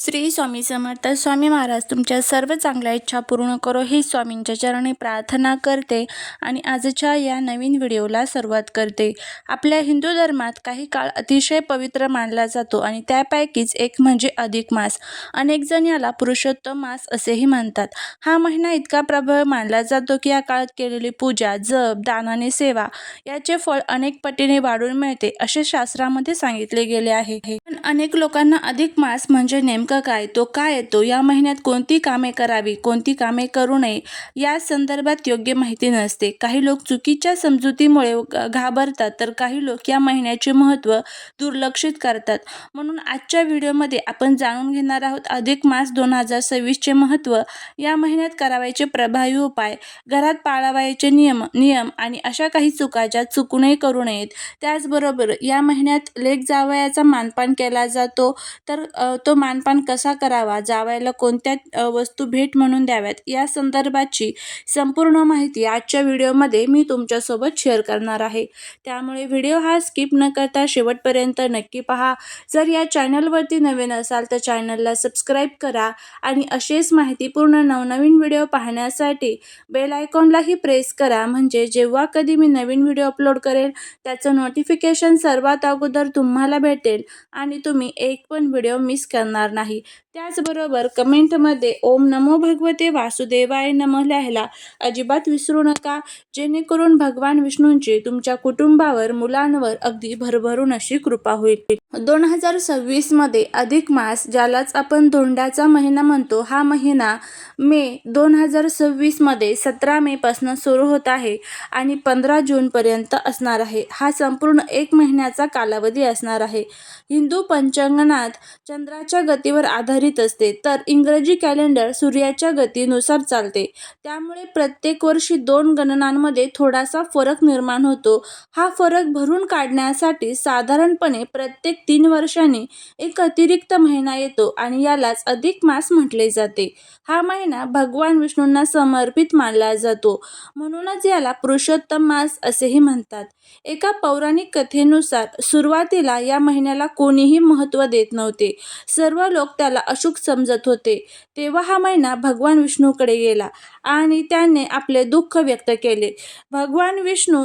श्री स्वामी समर्थ. स्वामी महाराज तुमच्या सर्व चांगल्या इच्छा पूर्ण करो ही स्वामींच्या चरणी प्रार्थना करते आणि आजच्या या नवीन व्हिडिओला सुरुवात करते. आपल्या हिंदू धर्मात काही काळ अतिशय पवित्र मानला जातो आणि त्यापैकीच एक म्हणजे अधिक मास. अनेक जण याला पुरुषोत्तम मास असेही म्हणतात. हा महिना इतका प्रभावी मानला जातो की या काळात केलेली पूजा, जप, दान आणि सेवा याचे फळ अनेक पटीने वाढून मिळते असे शास्त्रामध्ये सांगितले गेले आहे. पण अनेक लोकांना अधिक मास म्हणजे नेमकं काय, तो काय येतो, या महिन्यात कोणती कामे करावी, कोणती कामे करू नये या संदर्भात योग्य माहिती नसते. काही लोक चुकीच्या समजुतीमुळे घाबरतात तर काही लोक या महिन्याचे महत्त्व दुर्लक्षित करतात. म्हणून आजच्या व्हिडिओमध्ये आपण जाणून घेणार आहोत अधिक मास 2026चे महत्त्व, या महिन्यात करावयाचे प्रभावी उपाय, घरात पाळावयाचे नियम आणि अशा काही चुका ज्या चुकूनही करू नयेत. त्याचबरोबर या महिन्यात लेक जावयाचा मानपान केला जातो, तर तो मानपान कसा करावा, जावयाला कोणत्या वस्तू भेट म्हणून द्याव्यात या संदर्भाची संपूर्ण माहिती आजच्या व्हिडिओमध्ये मी तुमच्यासोबत शेअर करणार आहे. त्यामुळे व्हिडिओ हा स्किप न करता शेवटपर्यंत नक्की पहा. जर या चॅनलवरती नवीन असाल तर चॅनलला सबस्क्राईब करा आणि असेच माहितीपूर्ण नवनवीन व्हिडिओ पाहण्यासाठी बेल आयकॉनलाही प्रेस करा, म्हणजे जेव्हा कधी मी नवीन व्हिडिओ अपलोड करेल त्याचं नोटिफिकेशन सर्वात अगोदर तुम्हाला भेटेल आणि तुम्ही एक पण व्हिडिओ मिस करणार नाही. त्याचबरोबर कमेंटमध्ये ओम नमो भगवते वासुदेवाय नमः लिहायला अजिबात विसरू नका, जेणेकरून भगवान विष्णूंची तुमच्या कुटुंबावर, मुलांवर अगदी भरभरून अशी कृपा होईल. 2026 अधिक मास, ज्यालाच आपण धोंड्याचा महिना म्हणतो, हा महिना मे 2026 17 मे पासून सुरू होत आहे आणि 15 जून पर्यंत असणार आहे. हा संपूर्ण एक महिन्याचा कालावधी असणार आहे. हिंदू पंचांगात चंद्राच्या गतीवर आधारित असते, तर इंग्रजी कॅलेंडर सूर्याच्या गतीनुसार चालते. त्यामुळे प्रत्येक वर्षी 2 गणनांमध्ये थोडासा फरक निर्माण होतो. हा फरक भरून काढण्यासाठी साधारणपणे प्रत्येक 3 वर्षांनी एक अतिरिक्त महिना येतो आणि यालाच अधिक मास म्हटले जाते. हा महिना भगवान विष्णूंना समर्पित मानला जातो, म्हणूनच याला पुरुषोत्तम मास असेही म्हणतात. एका पौराणिक कथेनुसार सुरुवातीला या महिन्याला कोणीही महत्त्व देत नव्हते. सर्व लोक त्याला अशुभ समजत होते. तेव्हा हा महिना भगवान विष्णूकडे गेला आणि त्याने आपले दुःख व्यक्त केले. भगवान विष्णू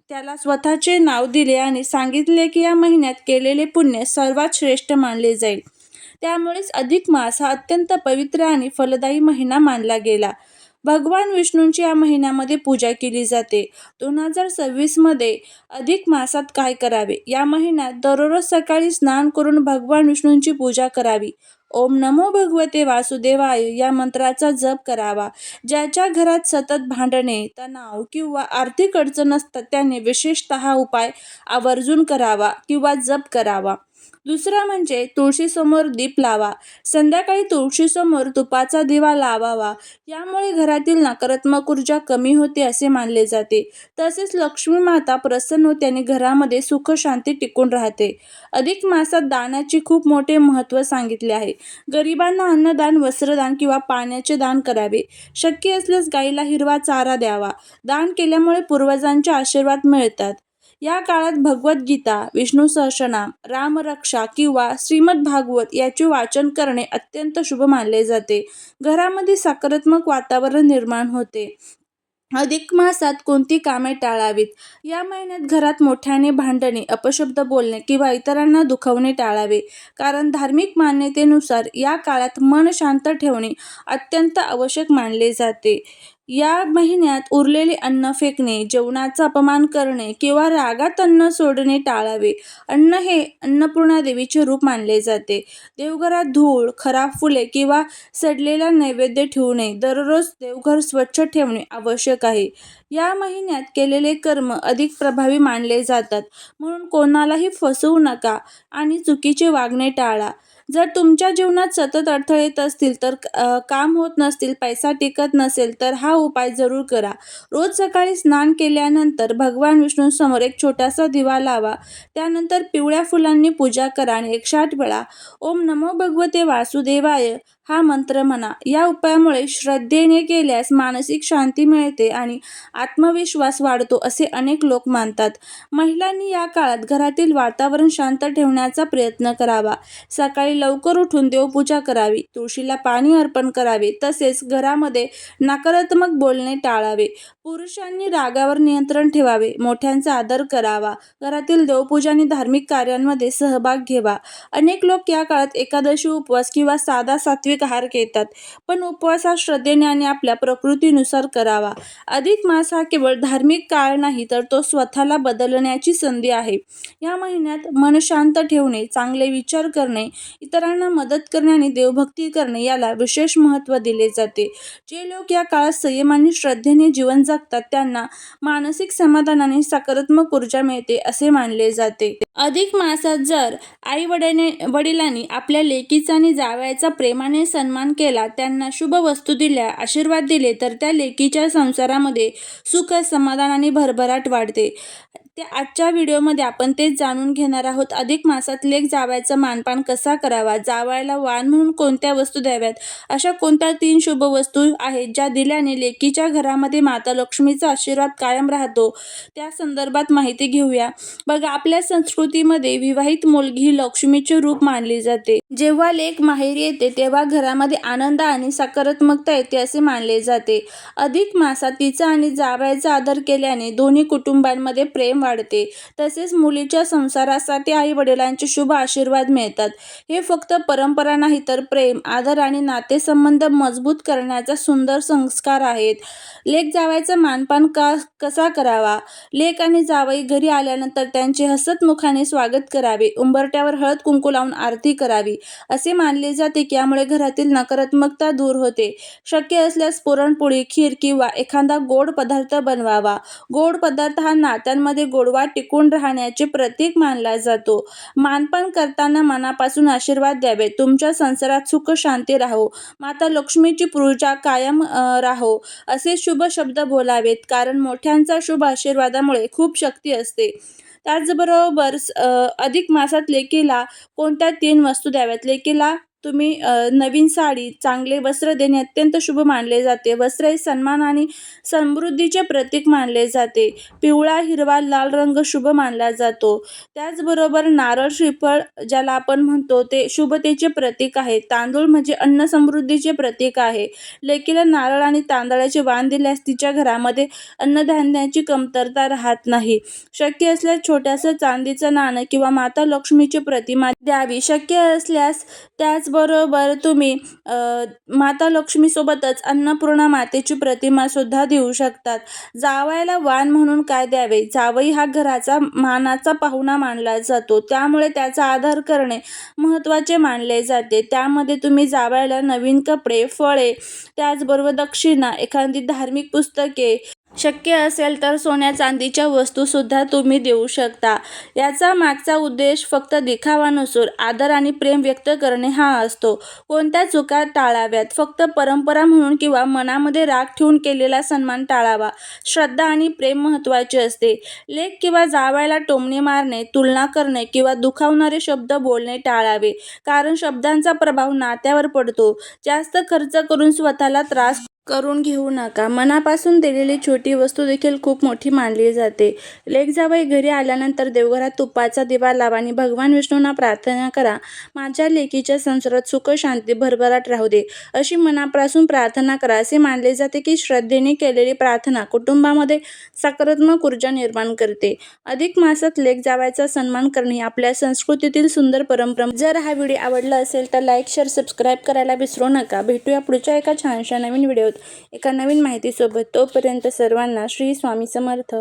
त्याला स्वतःचे नाव दिले आणि सांगितले की या महिन्यात केलेले पुण्य सर्वात श्रेष्ठ मानले जाईल. त्यामुळेच अधिक मास हा अत्यंत पवित्र आणि फलदायी महिना मानला गेला. भगवान विष्णूंची या महिन्यामध्ये पूजा केली जाते. 2026 अधिक मासात काय करावे? या महिन्यात दररोज सकाळी स्नान करून भगवान विष्णूंची पूजा करावी. ओम नमो भगवते वासुदेवाय या मंत्राचा जप करावा. ज्याच्या घरात सतत भांडणे, तणाव किंवा आर्थिक अडचण असतात त्याने विशेषतः उपाय आवर्जून करावा किंवा जप करावा. दुसरा म्हणजे तुळशीसमोर दीप लावा. संध्याकाळी तुळशीसमोर तुपाचा दिवा लावावा. यामुळे घरातील नकारात्मक ऊर्जा कमी होते असे मानले जाते. तसेच लक्ष्मी माता प्रसन्न होते आणि घरामध्ये सुख शांती टिकून राहते. अधिक मासात दानाचे खूप मोठे महत्त्व सांगितले आहे. गरिबांना अन्नदान, वस्त्रदान किंवा पाण्याचे दान करावे. शक्य असल्यास गायीला हिरवा चारा द्यावा. दान केल्यामुळे पूर्वजांचे आशीर्वाद मिळतात. या काळात भगवद्गीता, विष्णू सहस्त्रनाम, रामरक्षा किंवा श्रीमद भागवत याचे वाचन करणे अत्यंत शुभ मानले जाते. घरामध्ये सकारात्मक वातावरण निर्माण होते. अधिक मासात कोणती कामे टाळावीत? या महिन्यात घरात मोठ्याने भांडणे, अपशब्द बोलणे किंवा इतरांना दुखवणे टाळावे, कारण धार्मिक मान्यतेनुसार या काळात मन शांत ठेवणे अत्यंत आवश्यक मानले जाते. या महिन्यात उरलेले अन्न फेकणे, जेवणाचा अपमान करणे किंवा रागात अन्न सोडणे टाळावे. अन्न हे अन्नपूर्णा देवीचे रूप मानले जाते. देवघरात धूळ, खराब फुले किंवा सडलेला नैवेद्य ठेवू नये. दररोज देवघर स्वच्छ ठेवणे आवश्यक आहे. या महिन्यात केलेले कर्म अधिक प्रभावी मानले जातात, म्हणून कोणालाही फसवू नका आणि चुकीचे वागणे टाळा. जर तुमच्या जीवनात सतत अडथळे येत असतील, तर काम होत नसतील, पैसा टिकत नसेल, तर हा उपाय जरूर करा. रोज सकाळी स्नान केल्यानंतर भगवान विष्णूंसमोर एक छोटासा दिवा लावा. त्यानंतर पिवळ्या फुलांनी पूजा करा आणि 108 वेळा ओम नमो भगवते वासुदेवाय हा मंत्र म्हणा. या उपायामुळे श्रद्धेने केल्यास मानसिक शांती मिळते आणि आत्मविश्वास वाढतो असे अनेक लोक मानतात. महिलांनी या काळात घरातील वातावरण शांत ठेवण्याचा प्रयत्न करावा. सकाळी लवकर उठून देवपूजा करावी, तुळशीला पाणी अर्पण करावे, तसेच घरामध्ये नकारात्मक बोलणे टाळावे. पुरुषांनी रागावर नियंत्रण ठेवावे, मोठ्यांचा आदर करावा, घरातील देवपूजा आणि धार्मिक कार्यांमध्ये सहभाग घ्यावा. अनेक लोक या काळात एकादशी उपवास किंवा साधा सात्विक आहार घेतात, पण उपवास हा श्रद्धेने आणि आपल्या प्रकृतीनुसार करावा. अधिक मास हा केवळ धार्मिक काळ नाही, तर तो स्वतःला बदलण्याची संधी आहे. या महिन्यात मन शांत ठेवणे, चांगले विचार करणे, इतरांना मदत करणे आणि देवभक्ती करणे याला विशेष महत्त्व दिले जाते. जे लोक या काळात संयम आणि श्रद्धेने जीवन जगतात त्यांना मानसिक समाधान आणि सकारात्मक ऊर्जा मिळते असे मानले जाते. अधिक मासात जर वडिलांनी आपल्या लेकीचा आणि जावयाचा प्रेमाने सन्मान केला, त्यांना शुभ वस्तू दिल्या, आशीर्वाद दिले, तर त्या लेकीच्या संसारामध्ये सुख, समाधान आणि भरभराट वाढते. आजच्या व्हिडिओमध्ये आपण तेच जाणून घेणार आहोत. अधिक मासात लेक जावयाचा मानपान कसा करावा, जावयाला वाण म्हणून कोणत्या वस्तू द्याव्यात, अशा कोणत्या 3 शुभ वस्तू आहेत ज्या दिल्याने लेकीच्या घरामध्ये माता लक्ष्मीचा आशीर्वाद कायम राहतो, त्या संदर्भात माहिती घेऊया. बघा, आपल्या संस्कृतीमध्ये विवाहित मुलगी ही लक्ष्मीचे रूप मानली जाते. जेव्हा लेक माहेरी येते तेव्हा घरामध्ये आनंद आणि सकारात्मकता येते असे मानले जाते. अधिक मासात तिचा आणि जावयाचा आदर केल्याने दोन्ही कुटुंबांमध्ये प्रेम वाढते. तसेच मुलीच्या संसारासाठी आई वडिलांचे शुभ आशीर्वाद मिळतात. हे फक्त परंपरा नाही, तर प्रेम, आदर आणि नातेसंबंध मजबूत करण्याचा सुंदर संस्कार आहेत. लेक जावयाचा मानपान कसा करावा. लेक आणि जावई घरी आल्यानंतर त्यांचे हसतमुखाने स्वागत करावे, उंबरठ्यावर हळद कुंकू लावून आरती करावी. असे मानले जाते की यामुळे घरातील नकारात्मकता दूर होते. शक्य असल्यास पुरणपोळी, खीर किंवा एखादा गोड पदार्थ बनवावा. गोड पदार्थ हा नात्यांमध्ये गोडवा टिकून राहण्याचे प्रतीक मानला जातो. मानपान करताना मनापासून आशीर्वाद द्यावे. तुमच्या संसारात सुख शांती राहो, माता लक्ष्मीची पूजा कायम राहो असे शुभ शब्द बोलावेत, कारण मोठ्यांचा शुभ आशीर्वादामुळे खूप शक्ती असते. त्याचबरोबर अधिक मासात लेकीला कोणत्या 3 वस्तू द्याव्यात. लेकीला तुम्ही नवीन साडी, चांगले वस्त्र देणे अत्यंत शुभ मानले जाते. वस्त्र हे सन्मान आणि समृद्धीचे प्रतीक मानले जाते. पिवळा, हिरवा, लाल रंग शुभ मानला जातो. त्याचबरोबर नारळ, श्रीफळ ज्याला आपण म्हणतो ते शुभतेचे प्रतीक आहे. तांदूळ म्हणजे अन्न समृद्धीचे प्रतीक आहे. लेकीला नारळ आणि तांदळाचे वाण दिल्यास तिच्या घरामध्ये अन्नधान्याची कमतरता राहत नाही. शक्य असल्यास छोट्याशा चांदीचं नाणं किंवा माता लक्ष्मीची प्रतिमा द्यावी. शक्य असल्यास त्याचबरोबर तुम्ही माता लक्ष्मीसोबतच अन्नपूर्णा मातेची प्रतिमा सुद्धा देऊ शकतात. जावयाला वाण म्हणून काय द्यावे. जावई हा घराचा मानाचा पाहुणा मानला जातो, त्यामुळे त्याचा आदर करणे महत्त्वाचे मानले जाते. त्यामध्ये तुम्ही जावयाला नवीन कपडे, फळे, त्याचबरोबर दक्षिणा, एखादी धार्मिक पुस्तके, शक्य असेल तर सोन्या चांदीच्या वस्तू सुद्धा तुम्ही देऊ शकता. याचा मागचा उद्देश फक्त दिखावा नसून आदर आणि प्रेम व्यक्त करणे हा असतो. कोणत्या चुका टाळाव्यात. फक्त परंपरा म्हणून किंवा मनामध्ये राग ठेवून केलेला सन्मान टाळावा. श्रद्धा आणि प्रेम महत्त्वाचे असते. लेक किंवा जावयाला टोमणे मारणे, तुलना करणे किंवा दुखावणारे शब्द बोलणे टाळावे, कारण शब्दांचा प्रभाव नात्यावर पडतो. जास्त खर्च करून स्वतःला त्रास करून घेऊ नका. मनापासून दिलेली छोटी वस्तू देखील खूप मोठी मानली जाते. लेक जावई घरी आल्यानंतर देवघरात तुपाचा दिवा लावा आणि भगवान विष्णूंना प्रार्थना करा, माझ्या लेकीच्या संसारात सुख शांती भरभराट राहू दे, अशी मनापासून प्रार्थना करा. असे मानले जाते की श्रद्धेने केलेली प्रार्थना कुटुंबामध्ये सकारात्मक ऊर्जा निर्माण करते. अधिक मासात लेक जावयाचा सन्मान करणे आपल्या संस्कृतीतील सुंदर परंपरा. जर हा व्हिडिओ आवडला असेल तर लाईक, शेअर, सबस्क्राईब करायला विसरू नका. भेटूया पुढच्या एका छानशा नवीन व्हिडिओत एका नवीन माहितीसोबत. तोपर्यंत सर्वांना श्री स्वामी समर्थ.